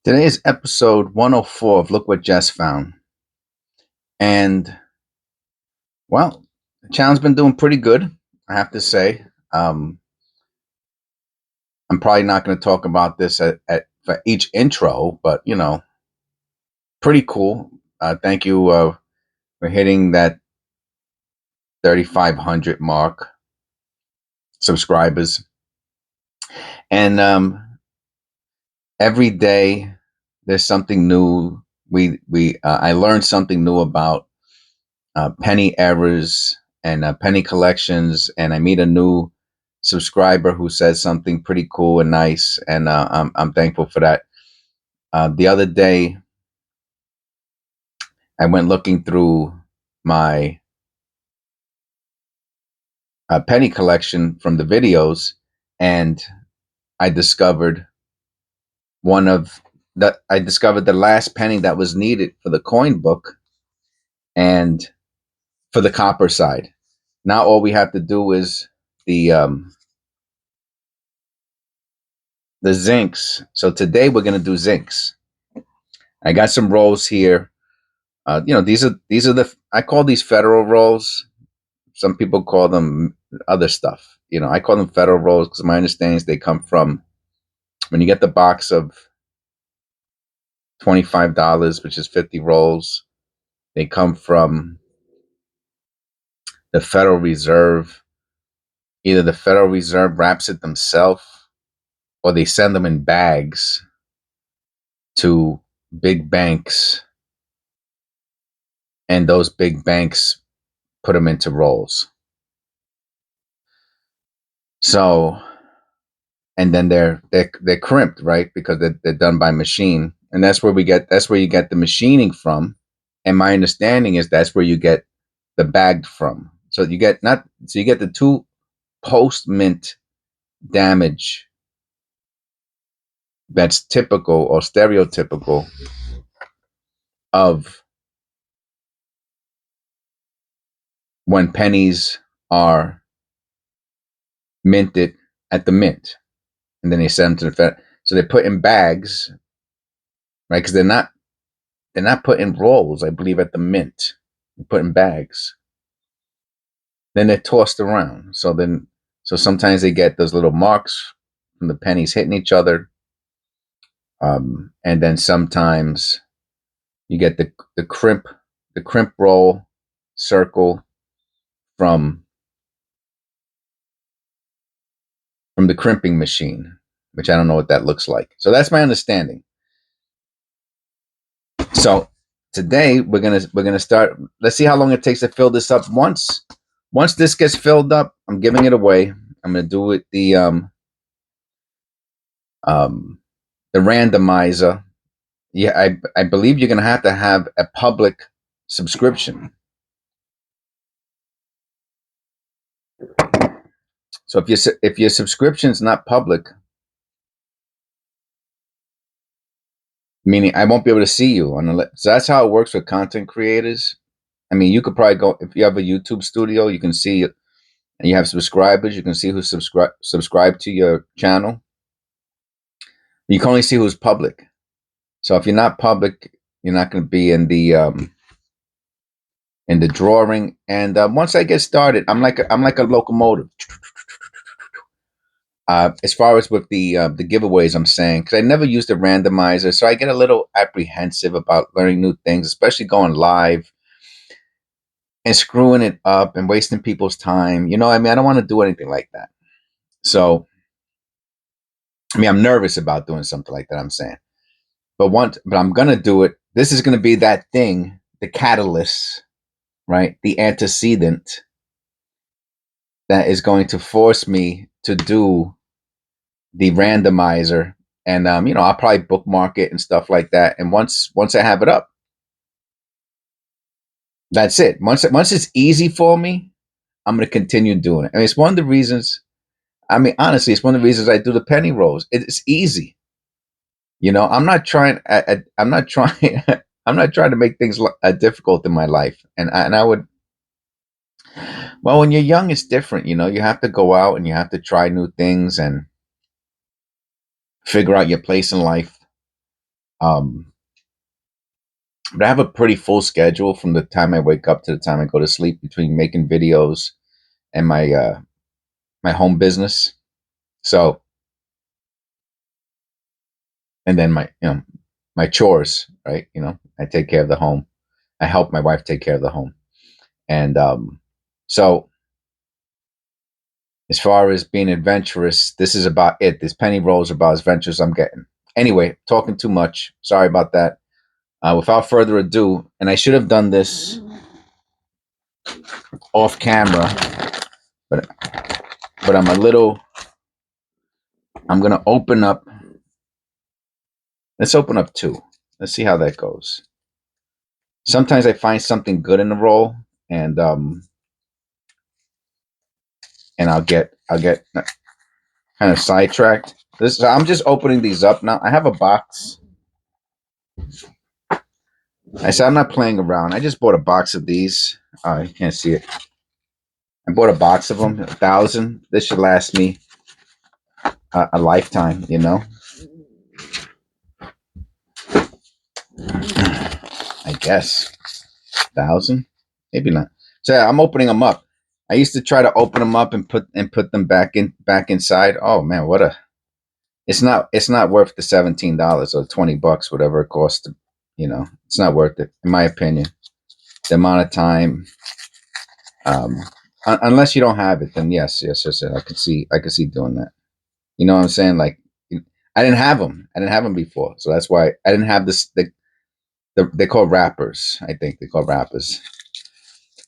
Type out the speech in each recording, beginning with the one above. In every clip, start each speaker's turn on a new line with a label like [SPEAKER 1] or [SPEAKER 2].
[SPEAKER 1] Today is episode 104 of Look What Jess Found. And, well, the channel's been doing pretty good, I have to say. I'm probably not going to talk about this for each intro, but, pretty cool. Thank you for hitting that 3,500 mark subscribers. And every day there's something new. I learned something new about penny errors and penny collections, and I meet a new subscriber who says something pretty cool and nice, and I'm thankful for that. The other day, I went looking through my penny collection from the videos, and I discovered I discovered the last penny that was needed for the coin book and for the copper side. Now all we have to do is the zincs. So today we're gonna do zincs. I got some rolls here. These are I call these federal rolls. Some people call them other stuff. I call them federal rolls because my understanding is they come from when you get the box of $25, which is 50 rolls. They come from the Federal Reserve. Either the Federal Reserve wraps it themselves, or they send them in bags to big banks, and those big banks put them into rolls. So, and then they're crimped, right? Because they're done by machine, and that's where you get the machining from. And my understanding is that's where you get the bagged from. So you get the two post mint damage that's typical or stereotypical of when pennies are minted at the mint, and then they send them to the Fed. So they put in bags, right? Because they're not put in rolls, I believe, at the mint. They put in bags. Then they're tossed around. So sometimes they get those little marks from the pennies hitting each other, and then sometimes you get the crimp roll circle from the crimping machine, which I don't know what that looks like. So that's my understanding. So today we're gonna start. Let's see how long it takes to fill this up. Once this gets filled up, I'm giving it away. I'm gonna do it the randomizer. Yeah, I believe you're gonna have to have a public subscription. So if your subscription's not public, meaning I won't be able to see you so that's how it works with content creators. I mean, you could probably go, if you have a YouTube studio, you can see it, and you have subscribers, you can see who's subscribed to your channel. You can only see who's public. So if you're not public, you're not going to be in the drawing. And once I get started, I'm like a locomotive. As far as with the giveaways, I'm saying, because I never used a randomizer, so I get a little apprehensive about learning new things, especially going live and screwing it up and wasting people's time. I mean, I don't want to do anything like that. So, I mean, I'm nervous about doing something like that, I'm saying. But I'm going to do it. This is going to be that thing, the catalyst, right? The antecedent that is going to force me to do the randomizer. And, I'll probably bookmark it and stuff like that. And once I have it up, that's it. Once it's easy for me, I'm going to continue doing it. I mean, it's one of the reasons. I mean, honestly, it's one of the reasons I do the penny rolls. It's easy. I'm not trying. I'm not trying. I'm not trying to make things difficult in my life. And I would. Well, when you're young, it's different. You have to go out and you have to try new things and figure out your place in life. But I have a pretty full schedule from the time I wake up to the time I go to sleep between making videos and my home business. So, and then my chores, right? I take care of the home. I help my wife take care of the home. And so as far as being adventurous, this is about it. This penny rolls are about as adventurous I'm getting. Anyway, talking too much. Sorry about that. Without further ado, and I should have done this off camera, but I'm gonna open up. Let's open up two. Let's see how that goes. Sometimes I find something good in the roll, and I'll get kind of sidetracked. I'm just opening these up now. I have a box. I said I'm not playing around. I just bought a box of these. You can't see it. I bought a box of them, 1,000. This should last me a lifetime, I guess 1,000, maybe not. So yeah, I'm opening them up. I used to try to open them up and put them back inside. Oh man, it's not worth the $17 or $20, whatever it costs. It's not worth it, in my opinion. The amount of time, unless you don't have it, then yes. I could see doing that. You know what I'm saying? Like, I didn't have them. I didn't have them before, so that's why I didn't have this. They call wrappers. I think they call wrappers.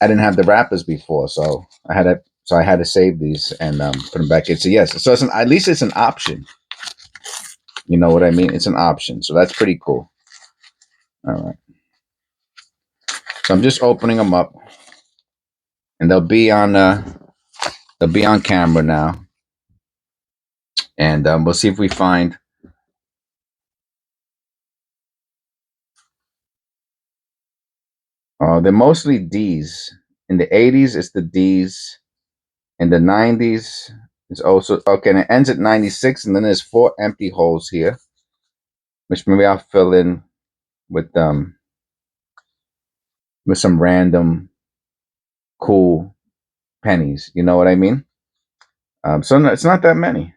[SPEAKER 1] I didn't have the wrappers before, so I had to save these and put them back in. So yes, so at least it's an option. You know what I mean? It's an option, so that's pretty cool. All right. So I'm just opening them up, and they'll be on camera now, and we'll see if we find. They're mostly D's. In the 80s, it's the D's. In the 90s, it's also okay. And it ends at 96, and then there's 4 empty holes here, which maybe I'll fill in with some random cool pennies. You know what I mean? So no, it's not that many.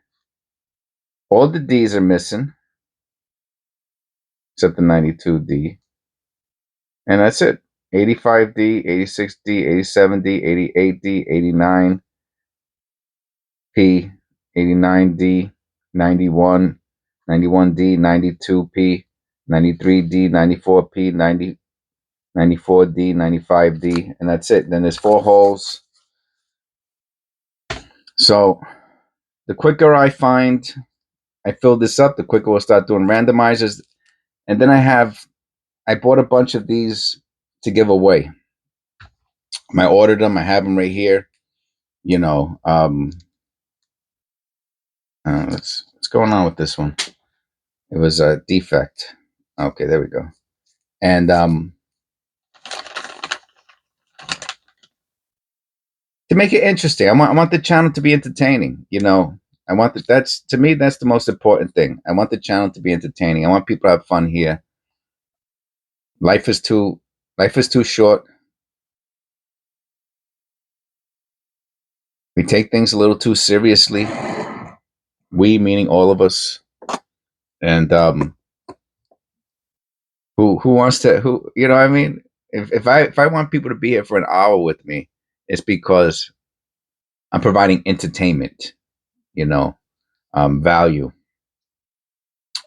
[SPEAKER 1] All the D's are missing, except the 92D, and that's it. 85D, 86D, 87D, 88D, 89P, 89D, 91, 91D, 92P, 93D, 94P, 94D, 95D, and that's it. Then there's 4 holes. So the quicker I fill this up, the quicker we'll start doing randomizers. And then I bought a bunch of these to give away. I ordered them. I have them right here. What's going on with this one? It was a defect. Okay, there we go. And to make it interesting, I want the channel to be entertaining. I want that's to me that's the most important thing. I want the channel to be entertaining. I want people to have fun here. Life is too short. We take things a little too seriously. We, meaning all of us. And who wants to, you know what I mean? If I want people to be here for an hour with me, it's because I'm providing entertainment, value.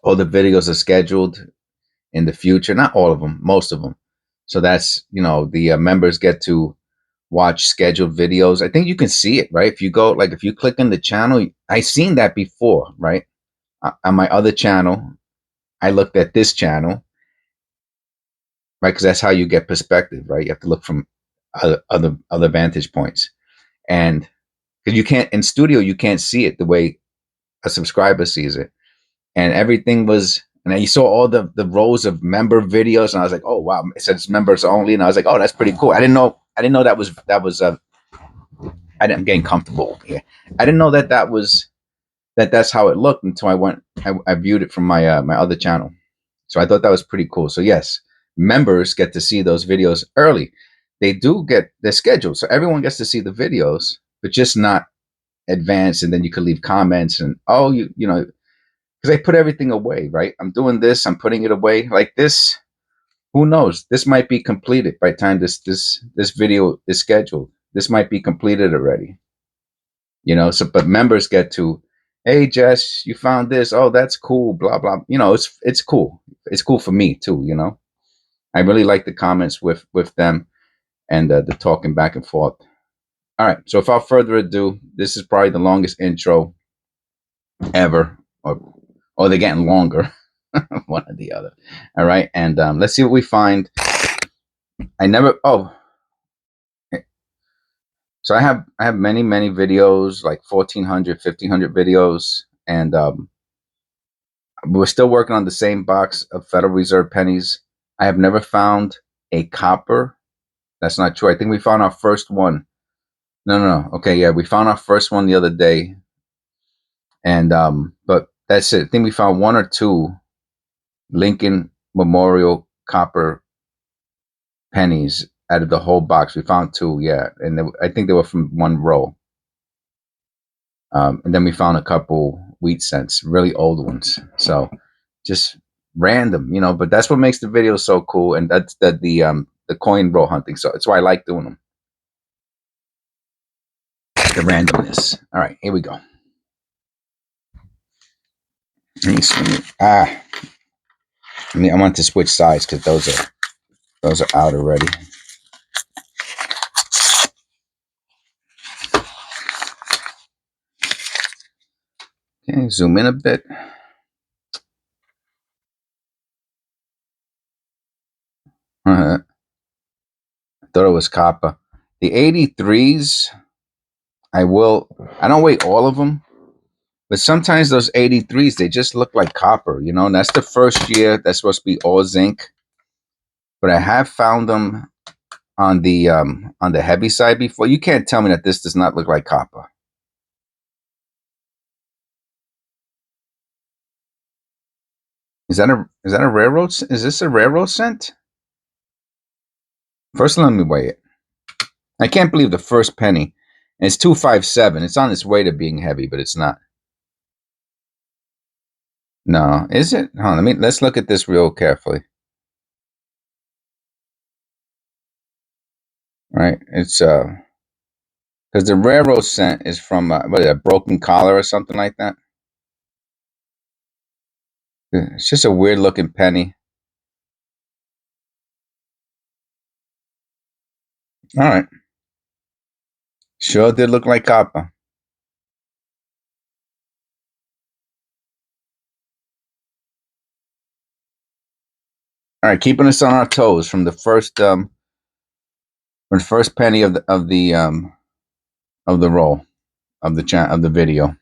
[SPEAKER 1] All the videos are scheduled in the future, not all of them, most of them. So that's, the members get to watch scheduled videos. I think you can see it, right? If you click on the channel, I seen that before, right? On my other channel, I looked at this channel, right? Because that's how you get perspective, right? You have to look from other vantage points, and because you can't in studio, you can't see it the way a subscriber sees it, and everything was. And you saw all the rows of member videos, and I was like, "Oh wow!" It says members only, and I was like, "Oh, that's pretty cool." I didn't know that was I'm getting comfortable here. I didn't know that's how it looked until I viewed it from my my other channel. So I thought that was pretty cool. So yes, members get to see those videos early. They do get their schedule, so everyone gets to see the videos, but just not advanced. And then you could leave comments and you know, because I put everything away, right? I'm doing this, I'm putting it away like this. Who knows? This might be completed by the time this video is scheduled. This might be completed already. You know, so but members get to, hey Jess, you found this. Oh, that's cool. Blah blah. You know, it's cool. It's cool for me too. You know, I really like the comments with them and the talking back and forth. All right. So without further ado, this is probably the longest intro ever, or they're getting longer, one or the other. All right, and let's see what we find. I never. Oh, so I have many videos, like 1,400, 1,500 videos, and we're still working on the same box of Federal Reserve pennies. I have never found a copper. That's not true. I think we found our first one. No. Okay, yeah, we found our first one the other day, and but that's it. I think we found one or two Lincoln Memorial copper pennies out of the whole box. We found two, yeah, and I think they were from one row. And then we found a couple wheat cents, really old ones. So just random, you know. But that's what makes the video so cool, and that's the coin roll hunting. So that's why I like doing them. The randomness. All right, here we go. I want to switch sides because those are out already. Okay, zoom in a bit. I thought it was copper. The 83s, I don't weigh all of them, but sometimes those 83s, they just look like copper, you know, and that's the first year that's supposed to be all zinc. But I have found them on the heavy side before. You can't tell me that this does not look like copper. Is that a railroad? Is this a railroad cent? First, let me weigh it. I can't believe the first penny. And it's 257. It's on its way to being heavy, but it's not. No, is it? Hold on, let's look at this real carefully. Right, it's because the railroad cent is from what is it, a broken collar or something like that. It's just a weird looking penny. All right, sure did look like copper. All right, keeping us on our toes from the first penny of the roll of the video.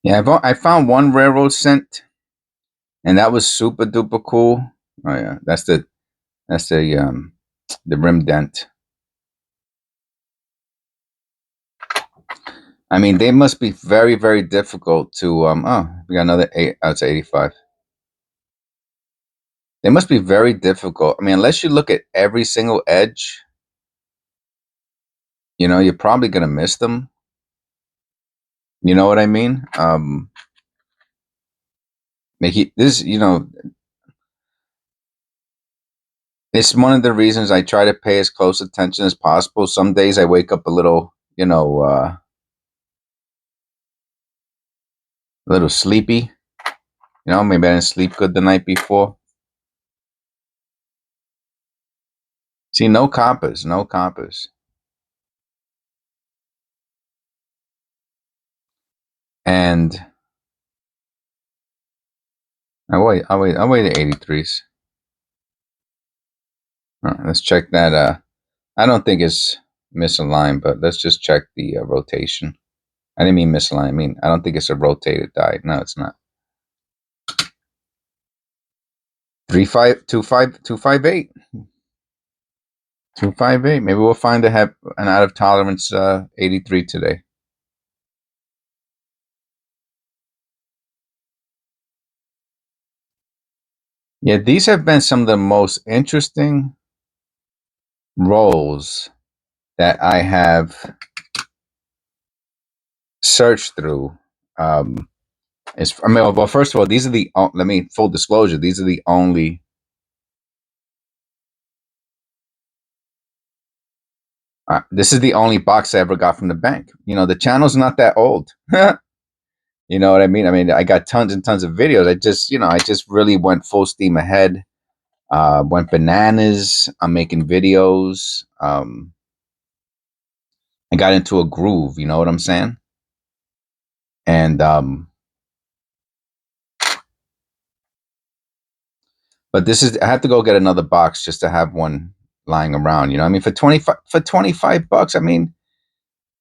[SPEAKER 1] Yeah, I found one railroad cent, and that was super duper cool. Oh yeah, that's the rim dent. I mean, they must be very very difficult to Oh, we got another eight. Oh, it's 85. They must be very difficult. I mean, unless you look at every single edge, you know, you're probably gonna miss them. You know what I mean? This, you know, it's one of the reasons I try to pay as close attention as possible. Some days I wake up a little, you know, a little sleepy. You know, maybe I didn't sleep good the night before. See, no coppers, no coppers. And I'll wait at 83s. All right, let's check that. I don't think it's misaligned, but let's just check the rotation. I didn't mean misaligned. I mean, I don't think it's a rotated die. No, it's not. 258. 258. Maybe we'll find an out of tolerance 83 today. Yeah, these have been some of the most interesting rolls that I have searched through. I mean, well, first of all, these are the. Let me full disclosure. These are the only. This is the only box I ever got from the bank. You know, the channel's not that old. You know what I mean? I mean, I got tons and tons of videos. I just really went full steam ahead. Went bananas. I'm making videos. I got into a groove. You know what I'm saying? And but this is. I have to go get another box just to have one lying around. You know, I mean, for 25 bucks. I mean,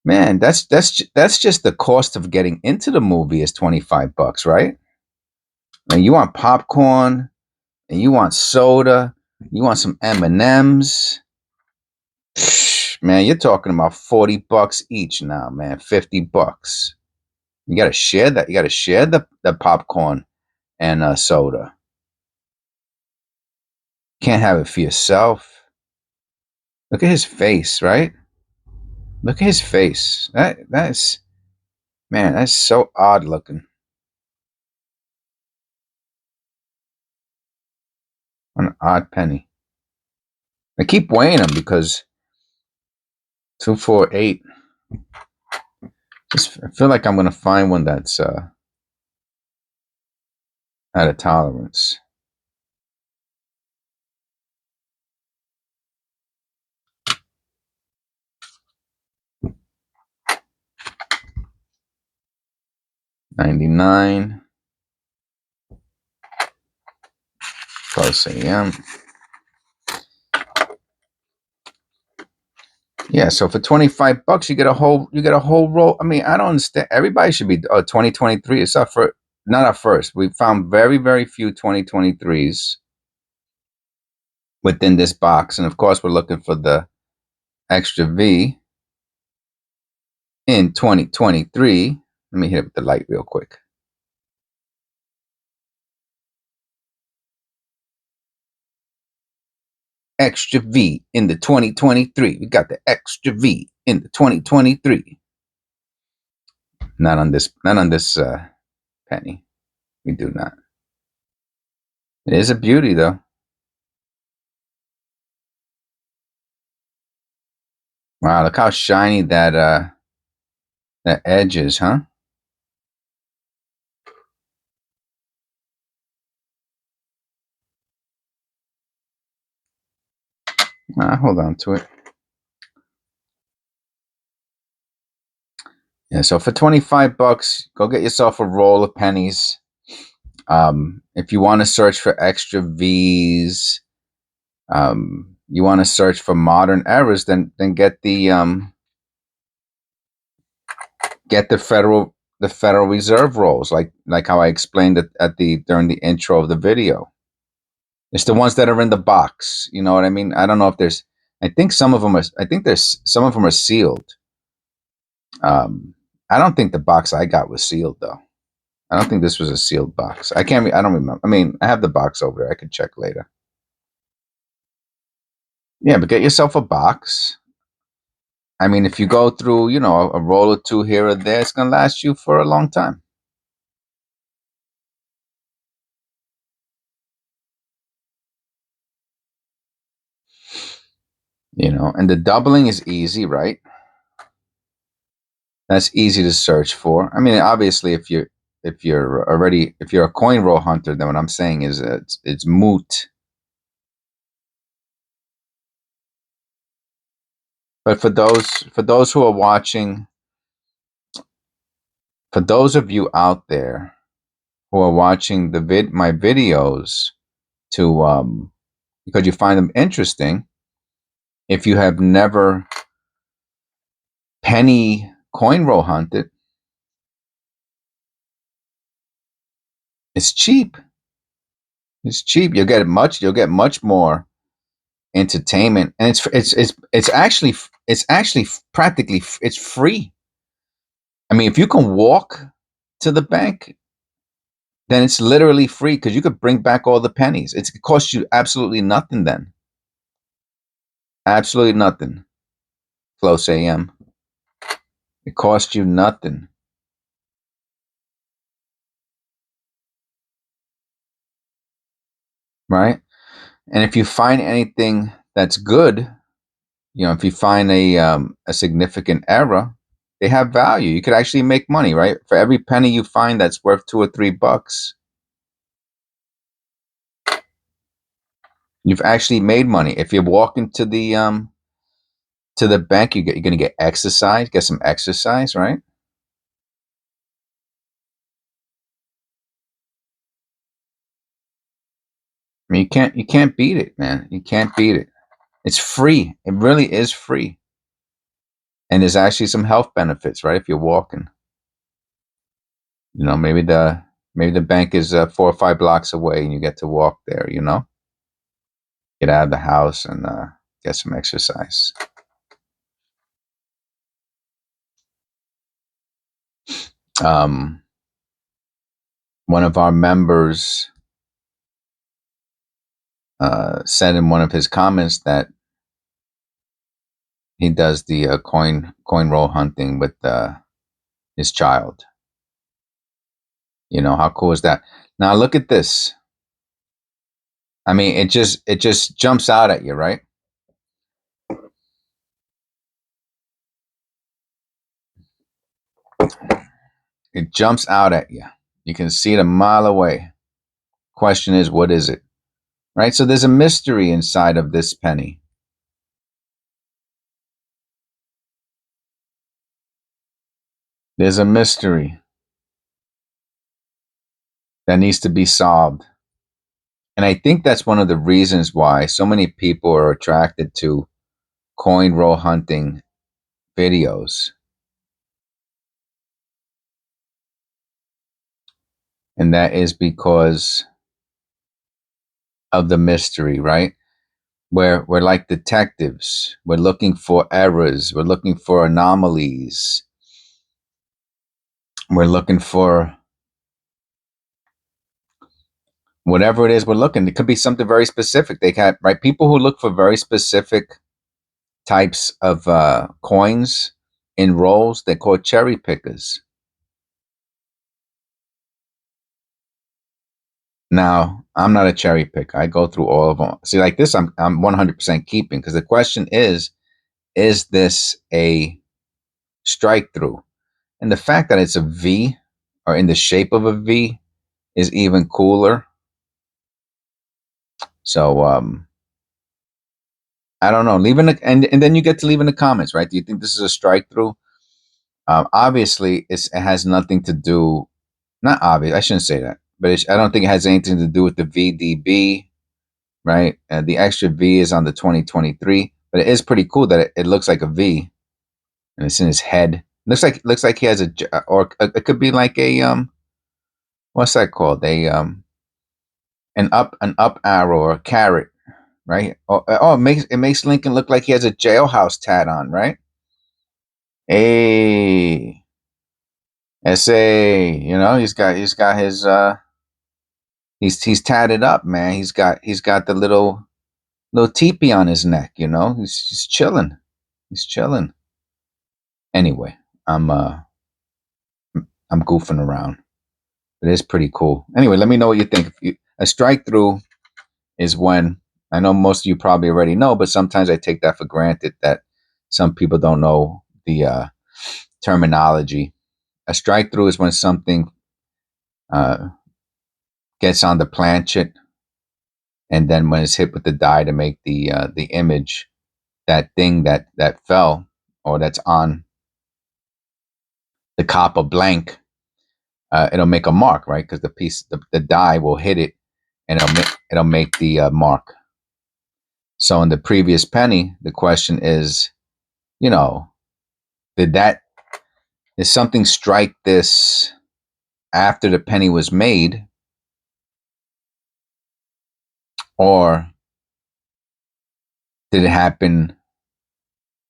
[SPEAKER 1] man, that's just the cost of getting into the movie is 25 bucks, right? And you want popcorn, and you want soda, you want some M&Ms. Man, you're talking about 40 bucks each now, man. 50 bucks. You gotta share that. You gotta share the popcorn and soda. Can't have it for yourself. Look at his face, right? Look at his face. That's man, that's so odd looking. An odd penny. I keep weighing them because 248. I feel like I'm gonna find one that's out of tolerance. $99. Plus AM. Yeah, so for 25 bucks, you get a whole roll. I mean, I don't understand. Everybody should be 2023. It's our first, not our first. We found very, very few 2023s within this box. And of course, we're looking for the extra V in 2023. Let me hit it with the light real quick. Extra V in the 2023. We got the extra V in the 2023. Not on this penny. We do not. It is a beauty though. Wow, look how shiny that edge is, huh? Hold on to it. Yeah, so for 25 bucks, go get yourself a roll of pennies. If you want to search for extra V's, you want to search for modern errors, then get the Federal Reserve rolls, like how I explained it during the intro of the video. It's the ones that are in the box. You know what I mean? I don't know if there's. I think some of them are. I think some of them are sealed. I don't think the box I got was sealed though. I don't think this was a sealed box. I don't remember. I mean, I have the box over there. I could check later. Yeah, but get yourself a box. I mean, if you go through, you know, a roll or two here or there, it's gonna last you for a long time. You know, and the doubling is easy, right? That's easy to search for. I mean, obviously, if you're a coin roll hunter, then what I'm saying is that it's moot. But for those who are watching For those of you out there who are watching my videos to because you find them interesting, if you have never penny coin roll hunted, it's cheap. It's cheap. You'll get much more entertainment, and it's actually practically it's free. I mean, if you can walk to the bank, then it's literally free because you could bring back all the pennies. It costs you absolutely nothing then. Absolutely nothing. Close AM. It costs you nothing. Right? And if you find anything that's good, if you find a significant error, they have value. You could actually make money, right? For every penny you find that's worth $2 or $3, you've actually made money. If you're walking to the bank, you're going to get exercise, get some exercise, right? I mean, you can't beat it, man. You can't beat it. It's free. It really is free. And there's actually some health benefits, right? If you're walking, maybe the bank is 4 or 5 blocks away, and you get to walk there. Get out of the house and get some exercise. One of our members said in one of his comments that he does the coin roll hunting with his child. How cool is that? Now look at this. I mean, it just jumps out at you, right? It jumps out at you. You can see it a mile away. Question is, what is it? Right? So there's a mystery inside of this penny. There's a mystery that needs to be solved. And I think that's one of the reasons why so many people are attracted to coin roll hunting videos. And that is because of the mystery, right? We're like detectives. We're looking for errors. We're looking for anomalies. We're looking for whatever it is we're looking. It could be something very specific. They can, right? People who look for very specific types of coins in rolls, they're called cherry pickers. Now, I'm not a cherry picker. I go through all of them. See, like this, I'm 100% keeping, because the question is this a strike through? And the fact that it's a V, or in the shape of a V, is even cooler. So I don't know. Leave in the, and then you get to leave in the comments, right? Do you think this is a strike through? Obviously, it has nothing to do. Not obvious. I shouldn't say that, but I don't think it has anything to do with the VDB, right? The extra V is on the 2023, but it is pretty cool that it looks like a V, and it's in his head. Looks like he has or it could be like a what's that called? An up arrow or a carrot, right? Oh, it makes Lincoln look like he has a jailhouse tat on, right? Hey, SA, he's got his he's tatted up, man. He's got the little teepee on his neck, He's chilling. He's chilling. Anyway, I'm goofing around. It is pretty cool. Anyway, let me know what you think. A strike through is when, I know most of you probably already know, but sometimes I take that for granted that some people don't know the terminology. A strike through is when something gets on the planchet, and then when it's hit with the die to make the image, that thing that fell or that's on the copper blank it'll make a mark, right? Because the die will hit it, and it'll make the mark. So in the previous penny, the question is, you know, did something strike this after the penny was made, or did it happen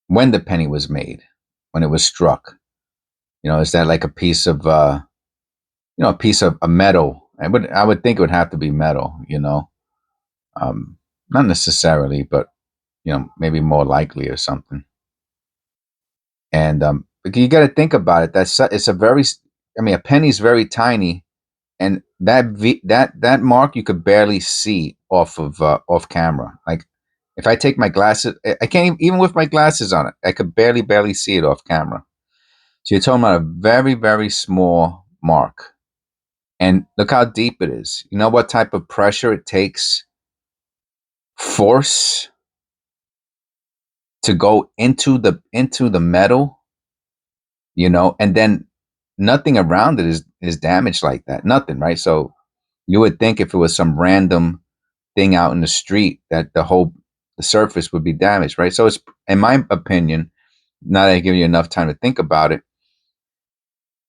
[SPEAKER 1] when the penny was made, when it was struck? Is that like a piece of a piece of a metal? I would think it would have to be metal, um, not necessarily, but maybe more likely or something. And you got to think about it. It's a very, I mean, a penny's very tiny, and that mark you could barely see off camera. Like if I take my glasses, I can't even with my glasses on it. I could barely see it off camera. So you're talking about a very very small mark, and look how deep it is. You know what type of pressure it takes, force to go into the metal, and then nothing around it is damaged like that. Nothing, right? So you would think if it was some random thing out in the street that the surface would be damaged, right? So it's, in my opinion, now that I give you enough time to think about it,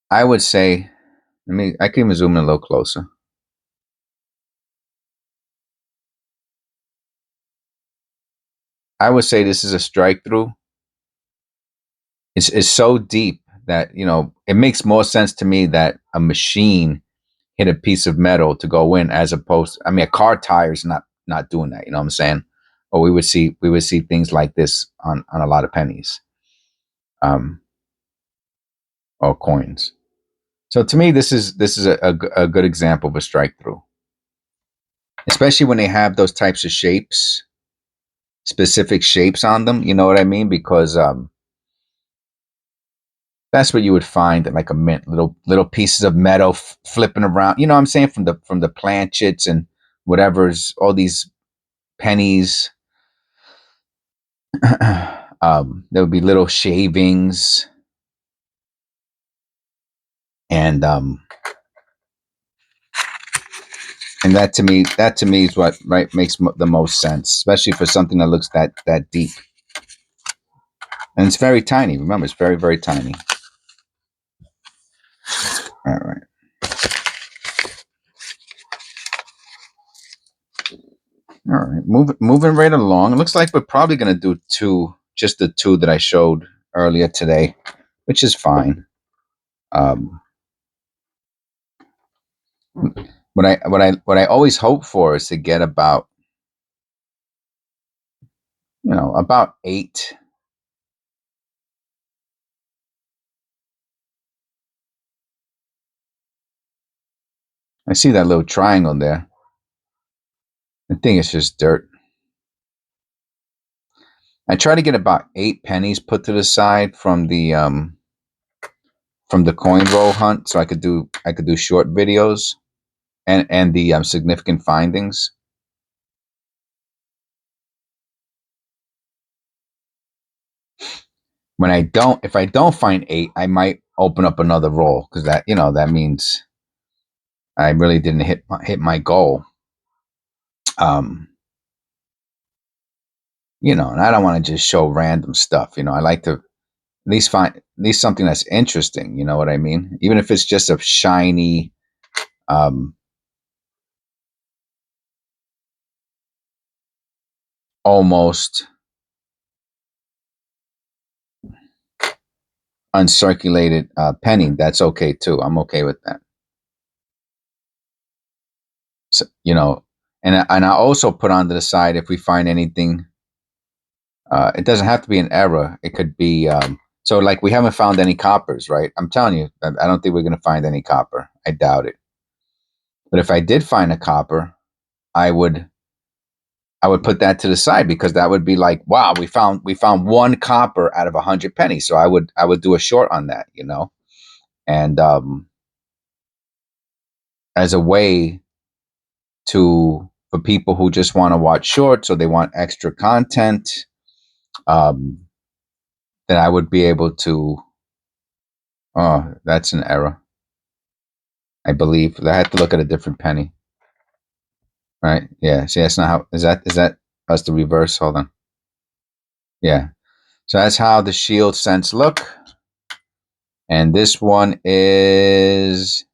[SPEAKER 1] I would say, I can even zoom in a little closer. I would say this is a strike through. It's so deep that it makes more sense to me that a machine hit a piece of metal to go in, as opposed, I mean, a car tire is not doing that. You know what I'm saying? Or we would see things like this on a lot of pennies, um, or coins. So to me, this is a good example of a strike through, especially when they have those types of shapes, specific shapes on them. You know what I mean? Because that's what you would find at like a mint, little pieces of metal flipping around. You know what I'm saying? From the planchets and whatever's all these pennies. There would be little shavings, and that to me is what right makes the most sense, especially for something that looks that deep, and it's very tiny. Remember, it's very very tiny. All right, all right. Moving right along. It looks like we're probably gonna do just the two that I showed earlier today, which is fine. Um, what I always hope for is to get about 8. I see that little triangle there. I think it's just dirt. I try to get about 8 pennies put to the side from the coin roll hunt, so I could do short videos and the significant findings. If I don't find 8, I might open up another roll, because that means I really didn't hit my goal. Um, and I don't want to just show random stuff. I like to least find at least something that's interesting. You know what I mean? Even if it's just a shiny, um, almost uncirculated penny, that's okay too. I'm okay with that. So, and I also put on to the side if we find anything. It doesn't have to be an error. It could be so like we haven't found any coppers, right? I'm telling you, I don't think we're going to find any copper. I doubt it. But if I did find a copper, I would I would put that to the side, because that would be like, wow, we found one copper out of 100 pennies. So I would do a short on that, and as a way for people who just want to watch shorts, or they want extra content, um, then I would be able to. Oh, that's an error. I believe. I had to look at a different penny. Right? Yeah. See, that's not how. Is that us the reverse? Hold on. Yeah. So that's how the shield scents look. And this one is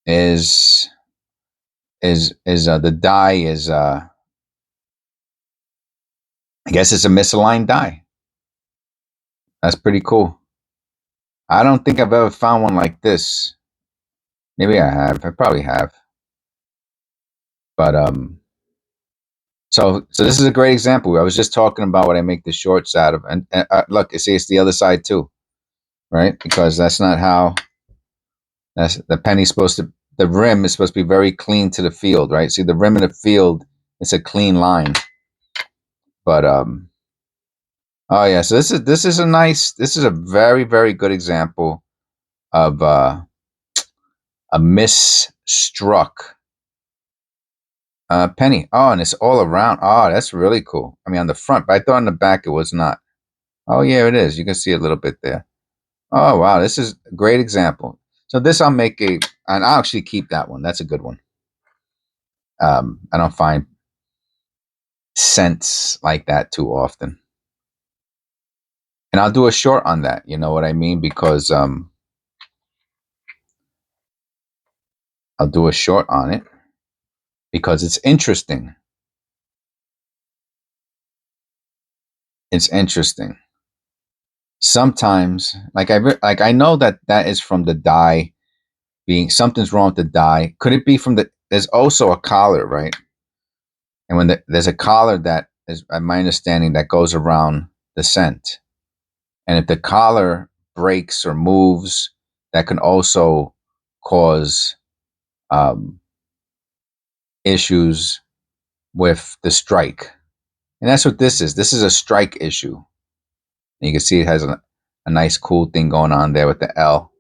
[SPEAKER 1] the dye is I guess it's a misaligned dye. That's pretty cool. I don't think I've ever found one like this. Maybe I have. I probably have. But so this is a great example. I was just talking about what I make the shorts out of, and look, see, it's the other side too, right? Because that's not how that's the penny's supposed to. The rim is supposed to be very clean to the field, right? See, the rim of the field, it's a clean line. But oh yeah, so this is a very very good example of a misstruck penny. Oh, and it's all around. Oh, that's really cool. I mean, on the front, but I thought on the back it was not. Oh yeah, it is. You can see a little bit there. Oh wow, this is a great example. So this I'll make and I'll actually keep that one. That's a good one. I don't find scents like that too often. And I'll do a short on that, you know what I mean? Because I'll do a short on it because it's interesting. It's interesting. Sometimes, like I know that is from the dye being something's wrong with the dye. Could it be from the? There's also a collar, right? And when there's a collar that is, my understanding, that goes around the scent, and if the collar breaks or moves, that can also cause um, issues with the strike. And that's what this is. This is a strike issue. And you can see it has a nice cool thing going on there with the L.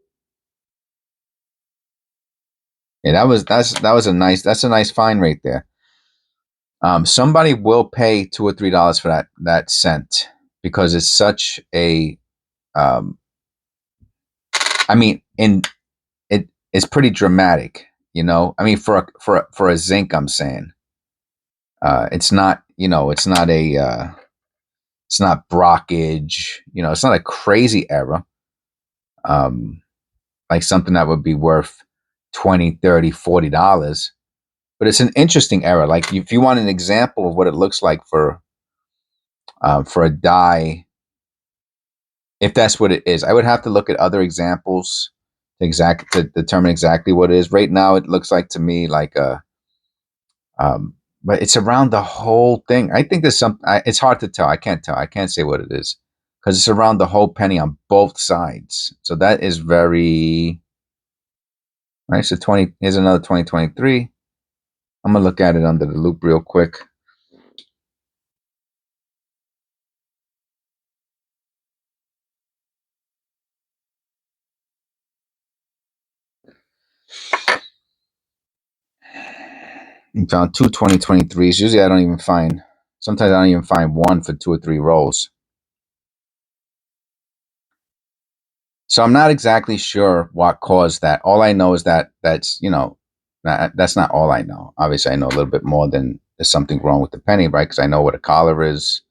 [SPEAKER 1] Yeah, that was a nice find right there. Somebody will pay $2 or $3 for that scent because it's such a um, I mean, it's pretty dramatic, you know. I mean, for a zinc, I'm saying, it's not, you know, it's not brockage, you know, it's not a crazy error, um, like something that would be worth 20, 30, $40, but it's an interesting error. Like if you want an example of what it looks like for a dye, if that's what it is, I would have to look at other examples to determine exactly what it is. Right now, it looks like to me like a but it's around the whole thing. I think there's some. It's hard to tell. I can't tell. I can't say what it is because it's around the whole penny on both sides. So that is very right. So 20. Here's another 2023. I'm gonna look at it under the loop real quick. You found two 2023s. Usually I don't even find. Sometimes I don't even find one for 2 or 3 rolls. So I'm not exactly sure what caused that. All I know is that that's not all I know. Obviously, I know a little bit more than there's something wrong with the penny, right? Because I know what a collar is.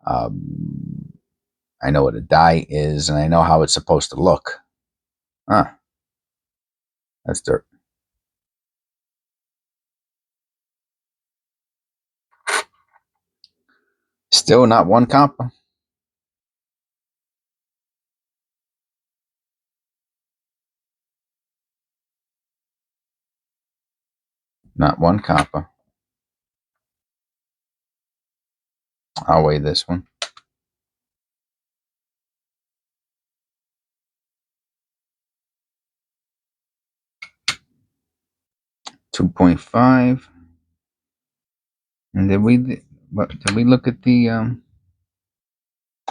[SPEAKER 1] Um, I know what a dye is, and I know how it's supposed to look. Ah, that's dirt. Still not one copper. Not one copper. I'll weigh this one. 2.5. And did we look at the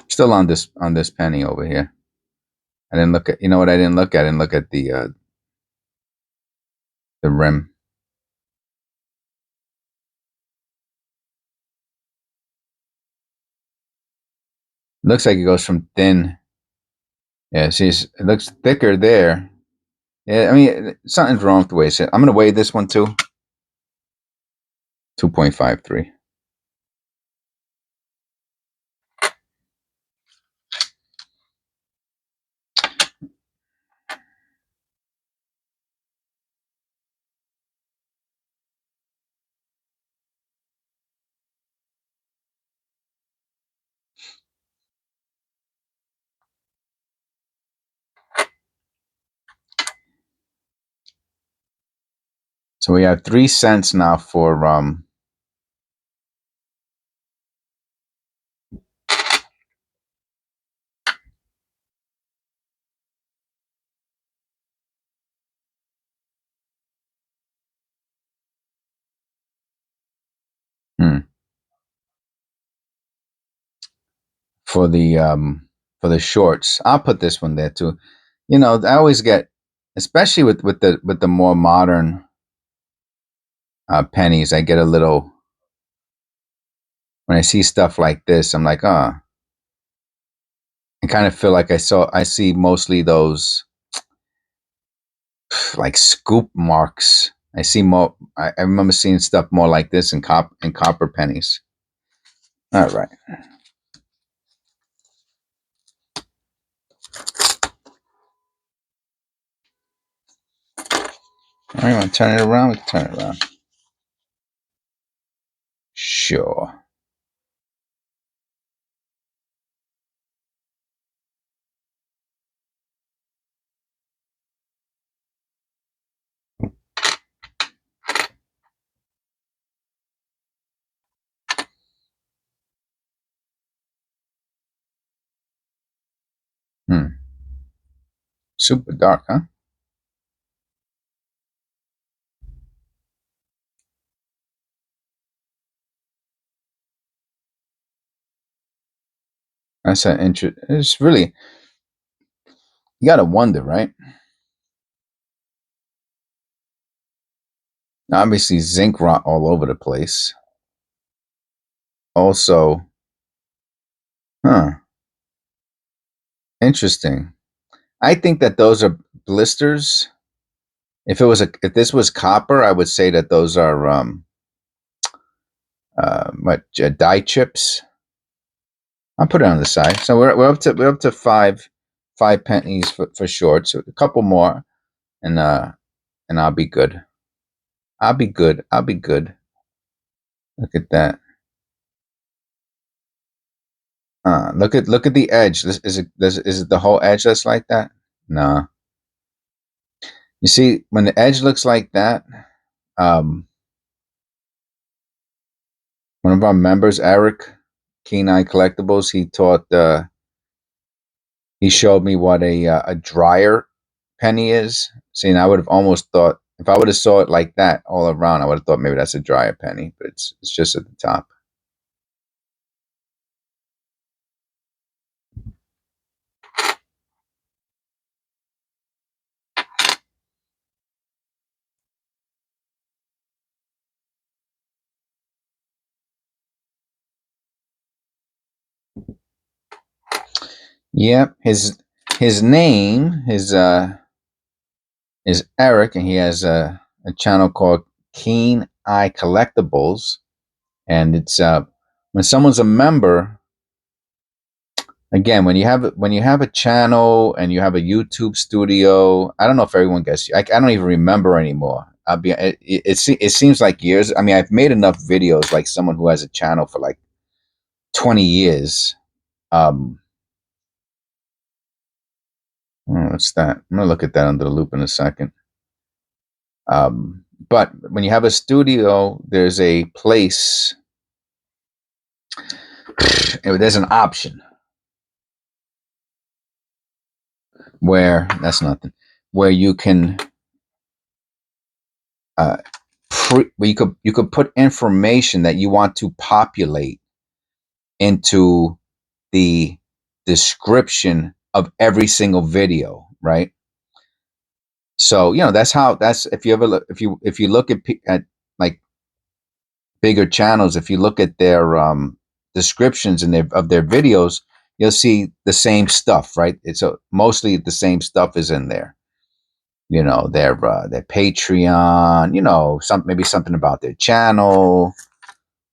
[SPEAKER 1] still on this penny over here? I didn't look at, you know what I didn't look at? I didn't look at the rim. Looks like it goes from thin. Yeah, see, it looks thicker there. Yeah, I mean, something's wrong with the way it's set. I'm gonna weigh this one too. 2.53. So we have 3 cents now for hmm, for the shorts. I'll put this one there too. You know, I always get, especially with the more modern pennies, I get a little when I see stuff like this. I'm like, oh, I kind of feel like I see mostly those like scoop marks. I see more. I remember seeing stuff more like this in copper pennies. All right, all right. Want to turn it around? We can turn it around. Sure. Hmm. Super dark, huh? That's an interest. It's really you gotta wonder, right? Obviously, zinc rot all over the place. Also, huh? Interesting. I think that those are blisters. If this was copper, I would say that those are dye chips. I'll put it on the side. So we're up to five pennies for short. So a couple more, and I'll be good. I'll be good. I'll be good. Look at that. Look at the edge. Is it the whole edge that's like that? No. You see, when the edge looks like that, um, one of our members, Eric, keeneEyeCollectables, he showed me what a dryer penny is. See, and I would have almost thought if I would have saw it like that all around, I would have thought maybe that's a dryer penny, but it's just at the top. Yep, his name is Eric, and he has a channel called Keen Eye Collectibles, and it's when someone's a member. Again, when you have a channel and you have a YouTube studio, I don't know if everyone gets. I don't even remember anymore. It seems like years. I mean, I've made enough videos like someone who has a channel for like 20 years. Um, what's that? I'm gonna look at that under the loop in a second. But when you have a studio, there's a place. There's an option where that's nothing. Where you can uh, where you could put information that you want to populate into the description of every single video, right? So that's if you ever look, if you look at like bigger channels, if you look at their descriptions and of their videos, you'll see the same stuff, right? It's mostly the same stuff is in there. you know, their Patreon, you know, maybe something about their channel,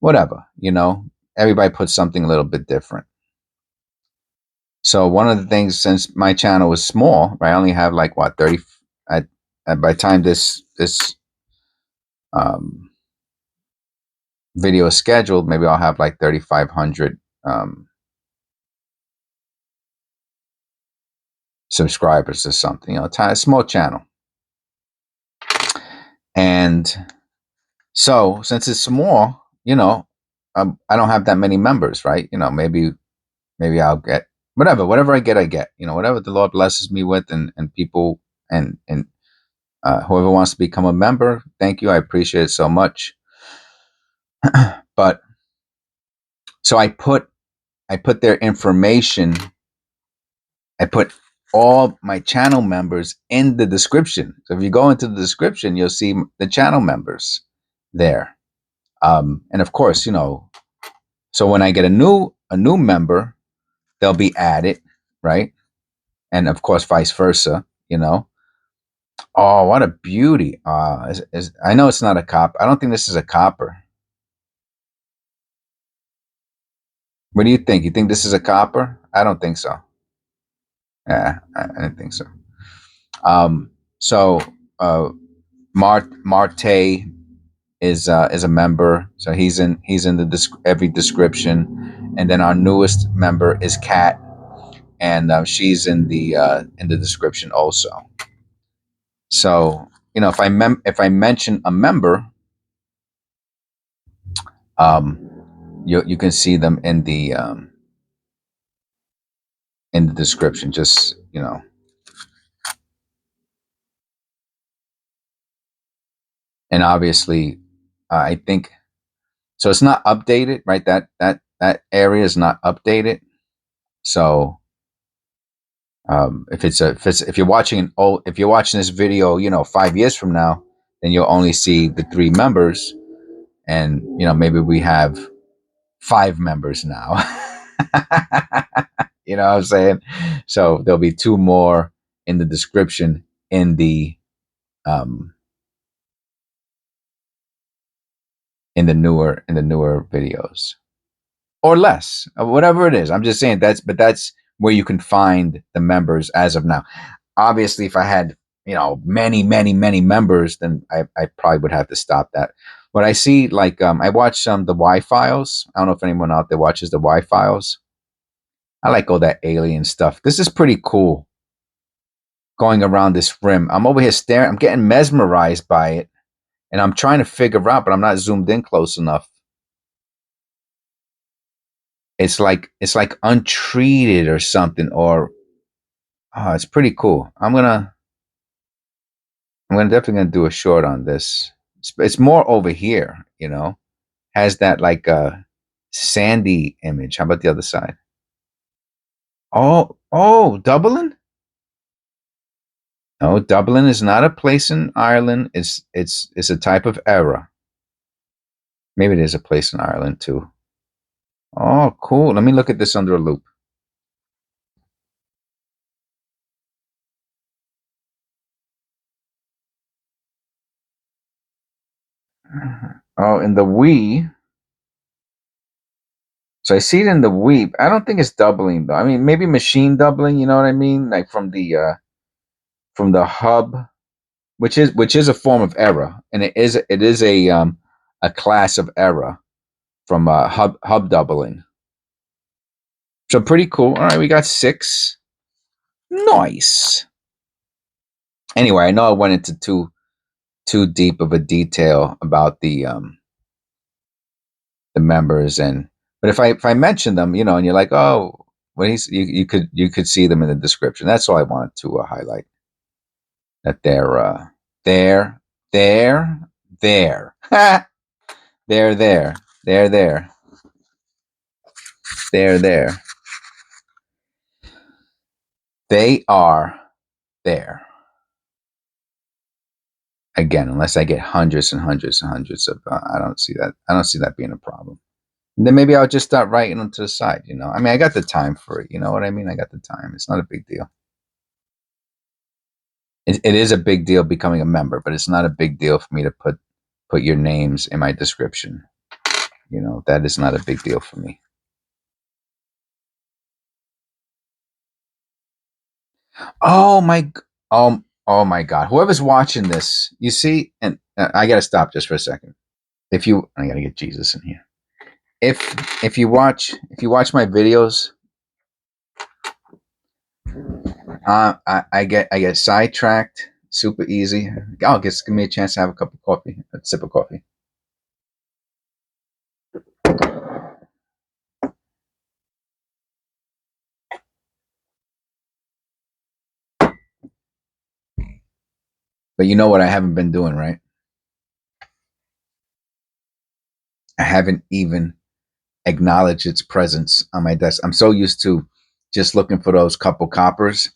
[SPEAKER 1] whatever, you know. Everybody puts something a little bit different. So one of the things, since my channel is small, right, I only have like what 30. By the time this um, video is scheduled, maybe I'll have like 3,500 subscribers or something. You know, a small channel. And so since it's small, you know, I don't have that many members, right? You know, maybe I'll get whatever I get, you know, whatever the Lord blesses me with, and people, and whoever wants to become a member, thank you. I appreciate it so much. But so I put their information, I put all my channel members in the description. So if you go into the description, you'll see the channel members there. And of course, you know, so when I get a new member, they'll be added, right? And of course, vice versa, you know. Oh, what a beauty. I know it's not a copper. I don't think this is a copper. What do you think? You think this is a copper? I don't think so. Yeah, I don't think so. So Mar-Tay is a member, so he's in the every description, and then our newest member is Kat, and she's in the description also. So you know, if I mention a member, you can see them in the description. Just, you know, and obviously, I think so. It's not updated, right? That area is not updated. So if you're watching this video, you know, 5 years from now, then you'll only see the 3 members, and you know, maybe we have 5 members now. You know what I'm saying? So there'll be 2 more in the description um in the newer videos, or less, whatever it is. I'm just saying that's where you can find the members as of now. Obviously, if I had, you know, many members, then I probably would have to stop that. But I see, like, I watch the Y Files. I don't know if anyone out there watches the Y Files. I like all that alien stuff. This is pretty cool. Going around this rim, I'm over here staring. I'm getting mesmerized by it, and I'm trying to figure out, but I'm not zoomed in close enough. It's like untreated or something, or it's pretty cool. I'm definitely gonna do a short on this. It's more over here, you know. Has that like sandy image. How about the other side? Oh, Dublin? No, Dublin is not a place in Ireland. It's a type of era. Maybe it is a place in Ireland too. Oh, cool. Let me look at this under a loop. Oh, in the Wii. So I see it in the Wii. I don't think it's doubling though. I mean, maybe machine doubling. You know what I mean? Like from the hub, which is a form of error, and it is a class of error from hub doubling. So pretty cool. All right, we got 6. Nice. Anyway, I know I went into too deep of a detail about the members, but if I mention them, you know, and you're like, oh, well, you could see them in the description. That's all I wanted to highlight, that they're there, there, they're there, they're there, they're there, they are there. Again, unless I get hundreds and hundreds and hundreds of, I don't see that. I don't see that being a problem. And then maybe I'll just start writing them to the side. You know, I mean, I got the time for it. You know what I mean? I got the time. It's not a big deal. it is a big deal becoming a member, but it's not a big deal for me to put your names in my description. You know, that is not a big deal for me. Oh my, oh my God! Whoever's watching this, you see, and I gotta stop just for a second. I gotta get Jesus in here. If you watch my videos, I get sidetracked super easy. Oh, just give me a chance to have a cup of coffee, a sip of coffee. But you know what I haven't been doing, right? I haven't even acknowledged its presence on my desk. I'm so used to just looking for those couple coppers.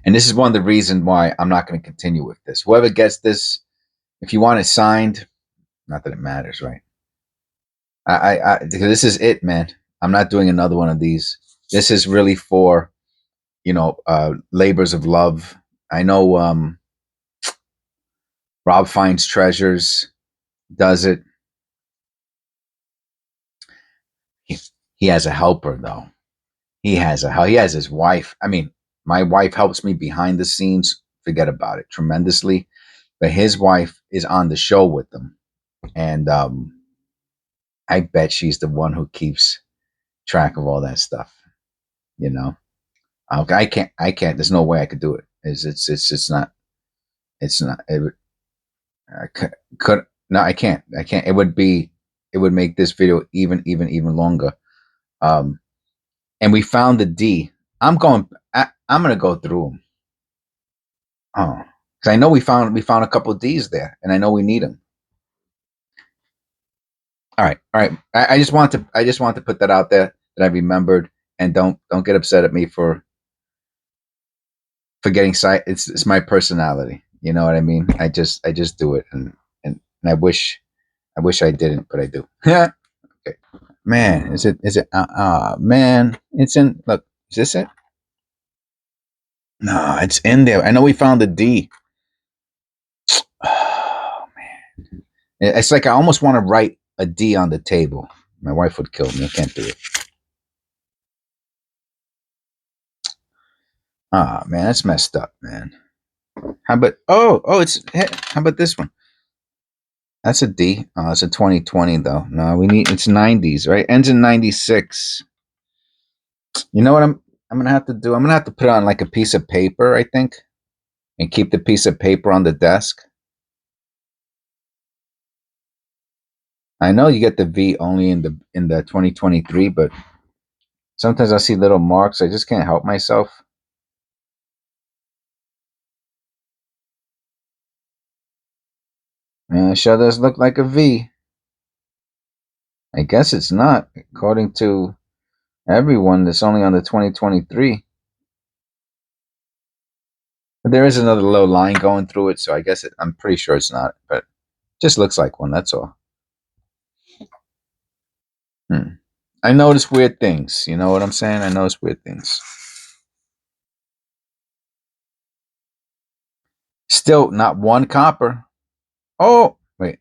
[SPEAKER 1] And this is one of the reasons why I'm not going to continue with this. Whoever gets this, if you want it signed, not that it matters, right? This is it, man. I'm not doing another one of these. This is really for, labors of love. I know Rob Finds Treasures does it. He, he has a helper though. He has his wife. I mean, my wife helps me behind the scenes. Forget about it, tremendously. But his wife is on the show with them, and I bet she's the one who keeps track of all that stuff. You know, I can't. I can't. There's no way I could do it. It's just not. It's not. I could no. I can't. I can't. It would be. It would make this video even longer. Um, and we found the D. I'm gonna go through them. Oh, because I know we found a couple of D's there, and I know we need them. All right. I just want to put that out there that I remembered, and don't get upset at me for getting sight. It's my personality. You know what I mean? I just do it, and I wish I didn't, but I do. Okay. Man, is it? Man, it's in. Look, is this it? No, it's in there. I know we found the D. Oh man, it's like I almost want to write a D on the table. My wife would kill me. I can't do it. Ah man, that's messed up, man. How about how about this one? That's a D. Oh, it's a 2020 though. No, it's 90s, right? Ends in 96. You know what I'm gonna have to do? I'm gonna have to put it on like a piece of paper, I think, and keep the piece of paper on the desk. I know you get the V only in the 2023, but sometimes I see little marks. I just can't help myself. It sure does look like a V. I guess it's not, according to everyone. That's only on the 2023. But there is another little line going through it, so I guess I'm pretty sure it's not, but it just looks like one. That's all. Hmm. I notice weird things. You know what I'm saying? I notice weird things. Still not one copper. Oh wait.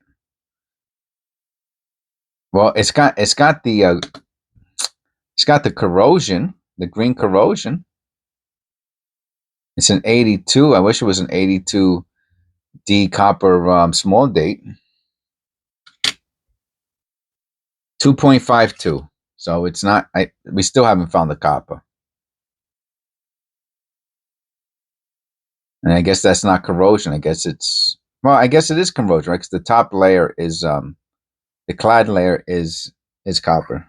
[SPEAKER 1] Well, it's got the corrosion, the green corrosion. It's an 82. I wish it was an 82 D copper small date. 2.52. So it's not. We still haven't found the copper, and I guess that's not corrosion. I guess it's well. I guess it is corrosion, right? Because the top layer is the clad layer is copper,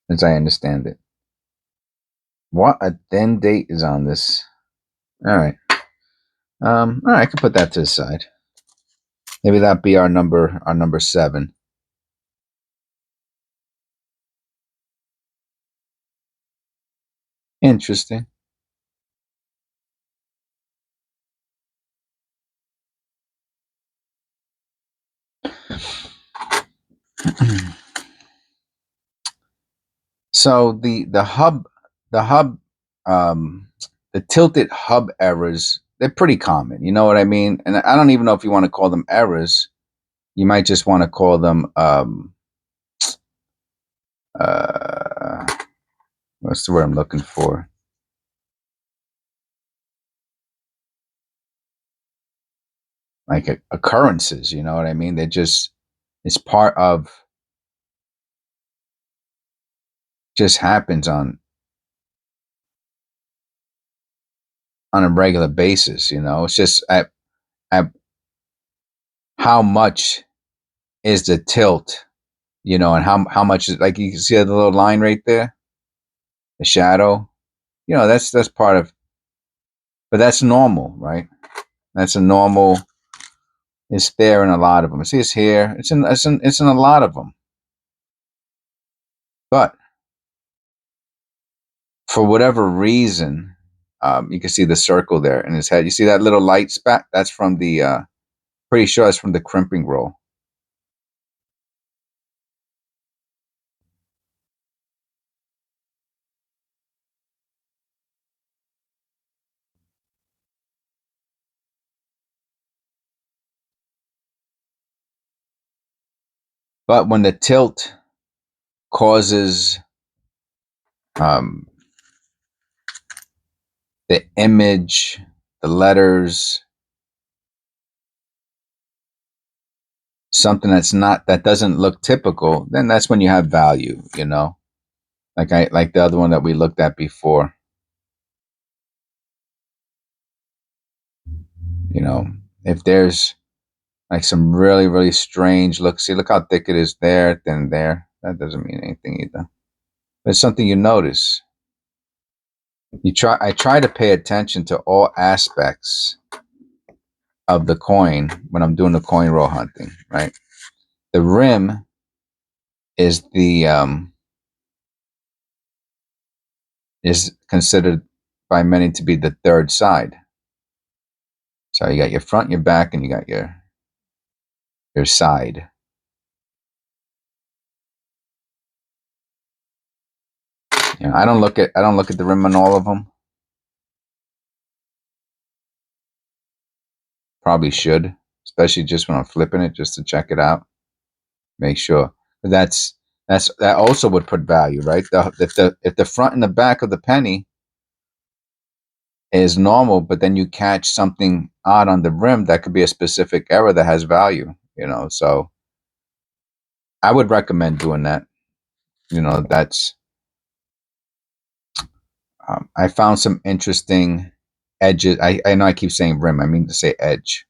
[SPEAKER 1] as I understand it. What a thin date is on this. All right. All right, I can put that to the side. Maybe that be our number 7. Interesting. So the hub, um, the tilted hub errors they're pretty common. You know what I mean? And I don't even know if you want to call them errors. You might just want to call them uh, what's the word I'm looking for? Like occurrences. You know what I mean? They're just it's part of just happens on a regular basis. You know, it's just at how much is the tilt, you know, and how much is, like, you can see the little line right there, the shadow. You know, that's part of, but that's normal, right? That's a normal. It's there in a lot of them. See, it's here. It's in a lot of them. But for whatever reason, you can see the circle there in his head. You see that little light spat? That's from the. Pretty sure that's from the crimping roll. But when the tilt causes um, the image, the letters, something that doesn't look typical, then that's when you have value, you know. Like the other one that we looked at before. You know, if there's like some really, really strange look, see, look how thick it is there, then there. That doesn't mean anything either. But it's something you notice. I try to pay attention to all aspects of the coin when I'm doing the coin roll hunting, right? The rim is is considered by many to be the third side. So you got your front, your back, and you got your side. You know, I don't look at the rim on all of them. Probably should, especially just when I'm flipping it, just to check it out, make sure. But that also would put value, right? If the front and the back of the penny is normal, but then you catch something odd on the rim, that could be a specific error that has value. You know, so I would recommend doing that. You know, that's I found some interesting edges. I know I keep saying rim. I mean to say edge.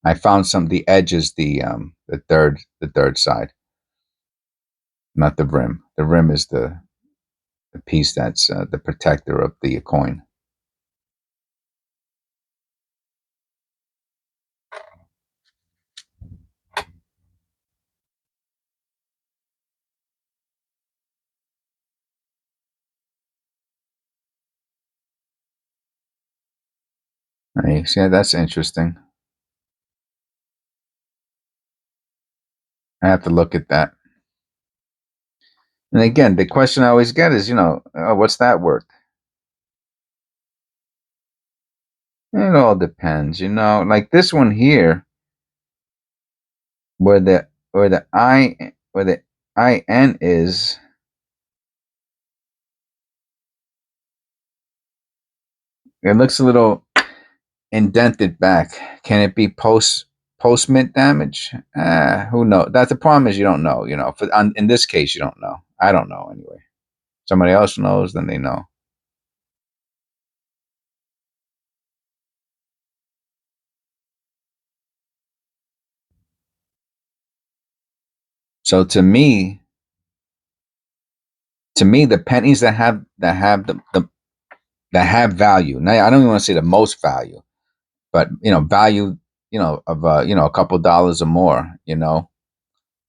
[SPEAKER 1] I found the edge is the third side, not the rim. The rim is the piece that's the protector of the coin. Right? See, that's interesting. I have to look at that. And again, the question I always get is, you know, oh, what's that worth? It all depends, you know. Like this one here, where the IN is, it looks a little indented back. Can it be post mint damage? Who knows? That's the problem, is you don't know. You know, in this case, you don't know. I don't know anyway. Somebody else knows, then they know. So to me, the pennies that have value. Now, I don't even want to say the most value, but you know, value, you know, of you know, a couple dollars or more, you know,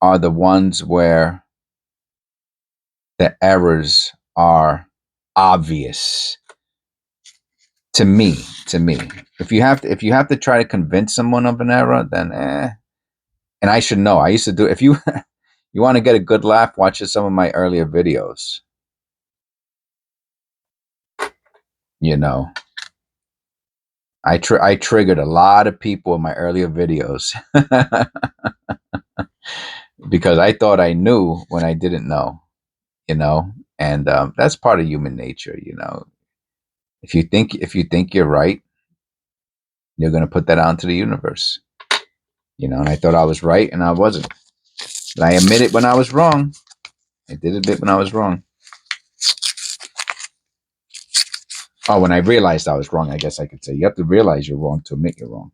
[SPEAKER 1] are the ones where the errors are obvious. To me, if you have to try to convince someone of an error, then and I should know. I used to do, if you you want to get a good laugh, watch some of my earlier videos. You know, I triggered a lot of people in my earlier videos because I thought I knew when I didn't know, and that's part of human nature. If you think you're right, you're going to put that out into the universe. And I thought I was right, and I wasn't. But I admit it when I was wrong. I did admit when I was wrong. Oh, when I realized I was wrong, I guess I could say you have to realize you're wrong to admit you're wrong.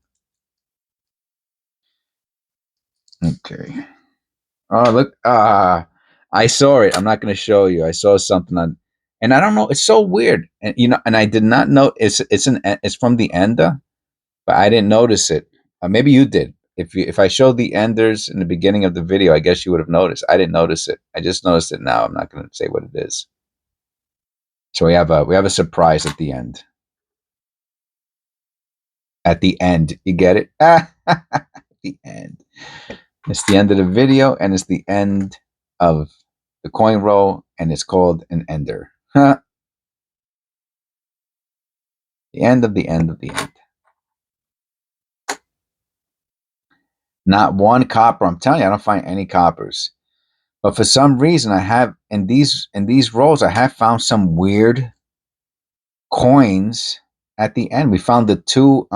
[SPEAKER 1] Okay. Oh, look. I saw it. I'm not going to show you. I saw something on, and I don't know. It's so weird, and I did not know. It's from the Ender, but I didn't notice it. Maybe you did. If I showed the Enders in the beginning of the video, I guess you would have noticed. I didn't notice it. I just noticed it now. I'm not going to say what it is. So we have a surprise at the end. At the end, you get it? At the end. It's the end of the video, and it's the end of the coin roll, and it's called an Ender. The end of the end of the end. Not one copper. I'm telling you, I don't find any coppers. But for some reason, I have in these rolls, I have found some weird coins at the end. We found the two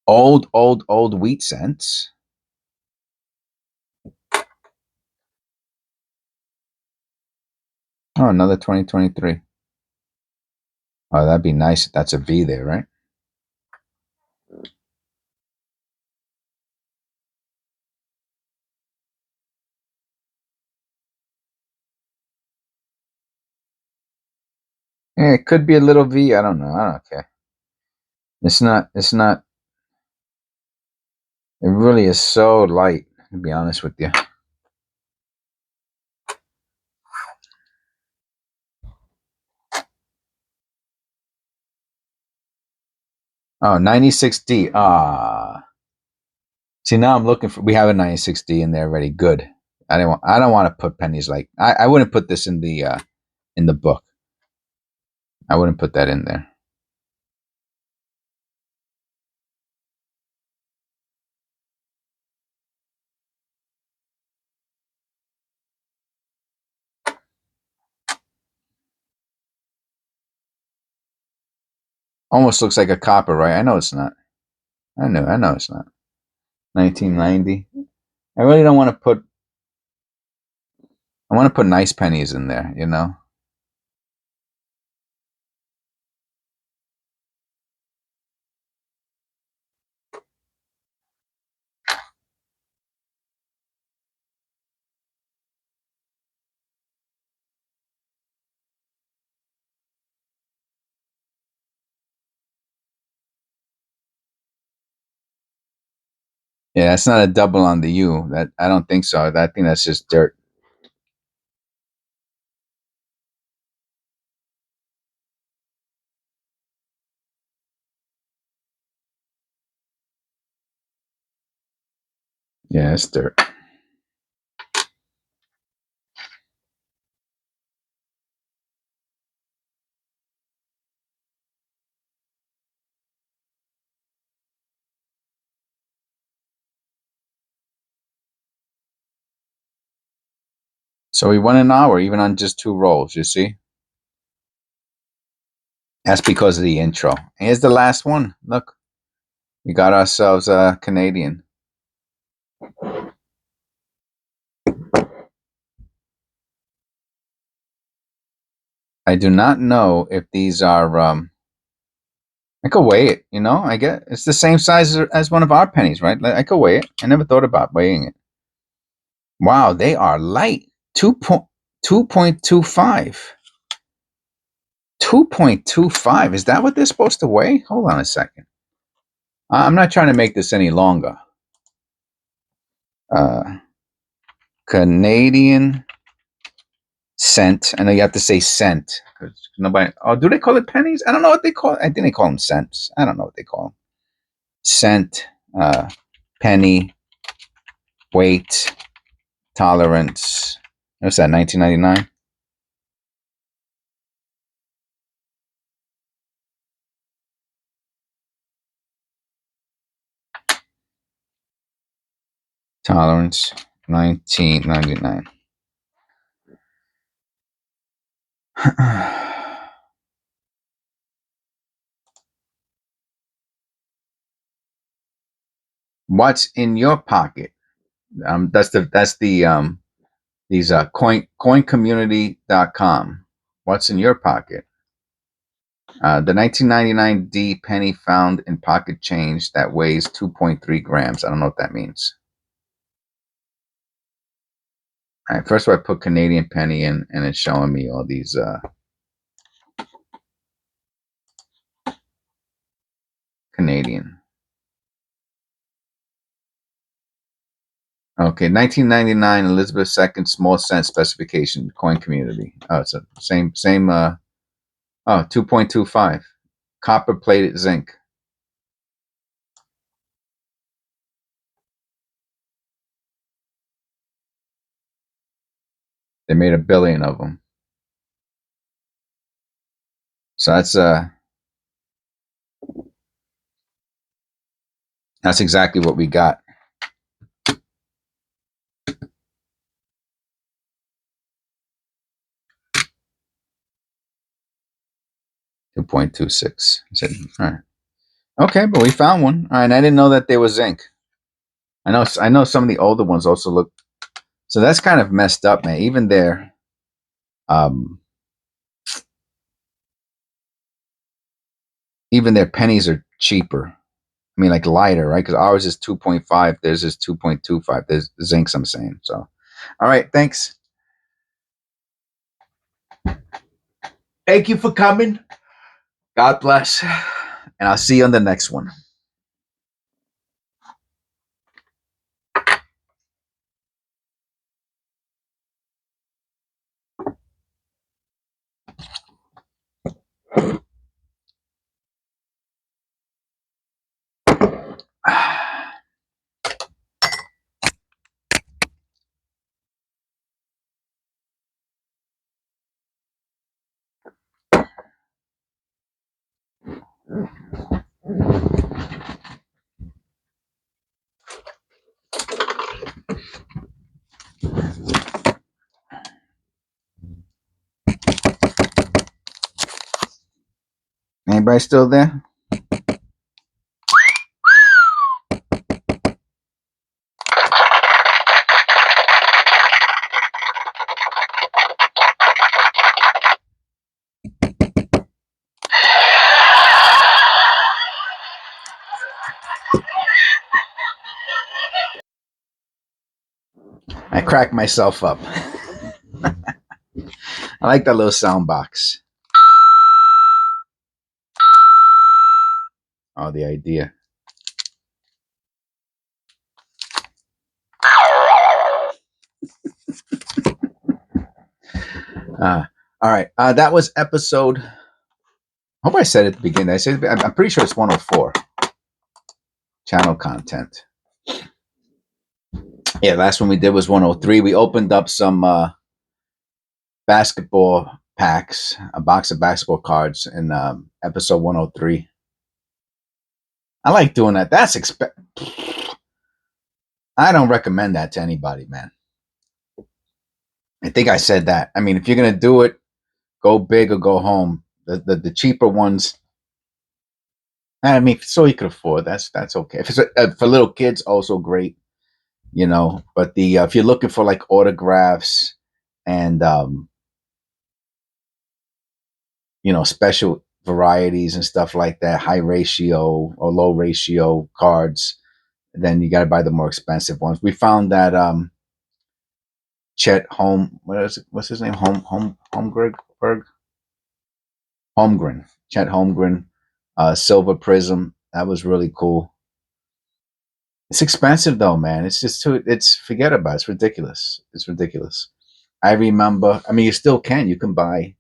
[SPEAKER 1] old wheat cents. Oh, another 2023. Oh, that'd be nice if that's a V there, right? Yeah, it could be a little V. I don't know. I don't care. It's not. It really is so light, to be honest with you. Oh, 96D. See, now I'm looking for. We have a 96D in there already. Good. I don't want to put pennies like. I wouldn't put this in the book. I wouldn't put that in there. Almost looks like a copper, right? I know it's not. I know it's not. 1990. I really don't want to put. I want to put nice pennies in there. Yeah, that's not a double on the U. That I don't think so. I think that's just dirt. Yeah, it's dirt. So we won an hour, even on just two rolls. You see, that's because of the intro. Here's the last one. Look, we got ourselves a Canadian. I do not know if these are. I could weigh it. I get it's the same size as one of our pennies, right? I could weigh it. I never thought about weighing it. Wow, they are light. 2.25. 2.25. Is that what they're supposed to weigh? Hold on a second. I'm not trying to make this any longer. Canadian cent. I know you have to say cent. Nobody. Oh, do they call it pennies? I don't know what they call it. I think they call them cents. I don't know what they call them. Cent, penny, weight, tolerance. What's that? 1999. Tolerance, 1999. What's in your pocket? That's the these coincommunity.com. What's in your pocket? The 1999 D penny found in pocket change that weighs 2.3 grams. I don't know what that means. All right, first of all, I put Canadian penny in, and it's showing me all these Canadian. Okay, 1999 Elizabeth II small cent specification coin community. Oh, it's the same 2.25 copper plated zinc. They made 1 billion of them. So that's exactly what we got. $2.26. All right. Okay, but we found one. All right, I didn't know that there was zinc. I know some of the older ones also look. So that's kind of messed up, man. Even their pennies are cheaper. I mean, like lighter, right? Because ours is 2.5. Theirs is 2.25. There's zincs, I'm saying. So, all right, thanks. Thank you for coming. God bless. And I'll see you on the next one. Anybody still there? I cracked myself up. I like that little sound box. Oh, the idea. All right. That was episode. I hope I said it at the beginning. I'm pretty sure it's 104. Channel content. Yeah, last one we did was 103. We opened up some basketball packs, a box of basketball cards in episode 103. I like doing that. That's I don't recommend that to anybody, man. I think I said that. I mean, if you're gonna do it, go big or go home. The cheaper ones. I mean, so you could afford. That's okay. If it's for little kids, also great. You know, but the if you're looking for like autographs and you know, special varieties and stuff like that, high ratio or low ratio cards, then you got to buy the more expensive ones. We found that Chet what's his name? Holmgren. Chet Holmgren, Silver Prism. That was really cool. It's expensive though, man. It's just forget about it. It's ridiculous. It's ridiculous. I remember, I mean, you still can. You can buy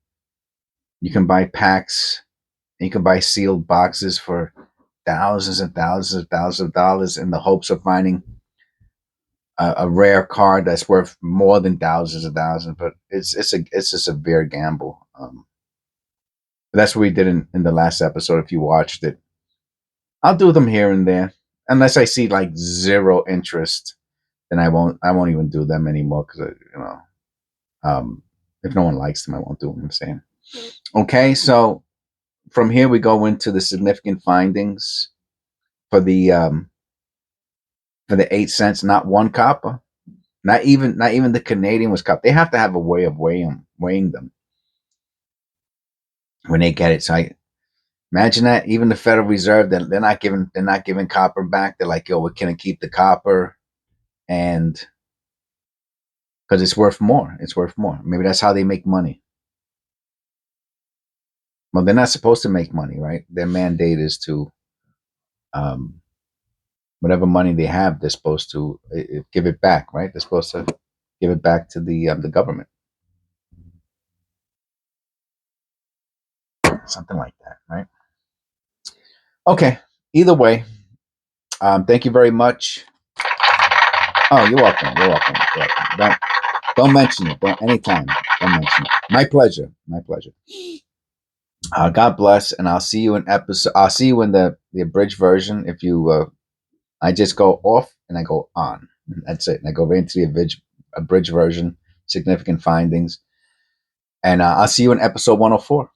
[SPEAKER 1] packs. You can buy sealed boxes for thousands and thousands and thousands of dollars in the hopes of finding a rare card that's worth more than thousands of thousands. But it's a severe gamble. That's what we did in the last episode. If you watched it, I'll do them here and there, unless I see like zero interest. then I won't even do them anymore because if no one likes them, I won't do them. I'm saying. Okay, so from here we go into the significant findings for the 8 cents, not one copper, not even the Canadian was copper. They have to have a way of weighing them when they get it. So I imagine that even the Federal Reserve, they're not giving copper back. They're like, yo, we're gonna keep the copper, and because it's worth more. It's worth more. Maybe that's how they make money. Well, they're not supposed to make money, right? Their mandate is to um, whatever money they have, they're supposed to give it back, right? They're supposed to give it back to the government, something like that, right? Okay. Either way, thank you very much. Oh, you're welcome. You're welcome. You're welcome. Don't mention it. Don't anytime. Don't mention it. My pleasure. My pleasure. God bless, and I'll see you in episode. I'll see you in the abridged version. If you, I just go off and I go on. That's it. And I go right into the abridged version. Significant findings, and I'll see you in episode 104.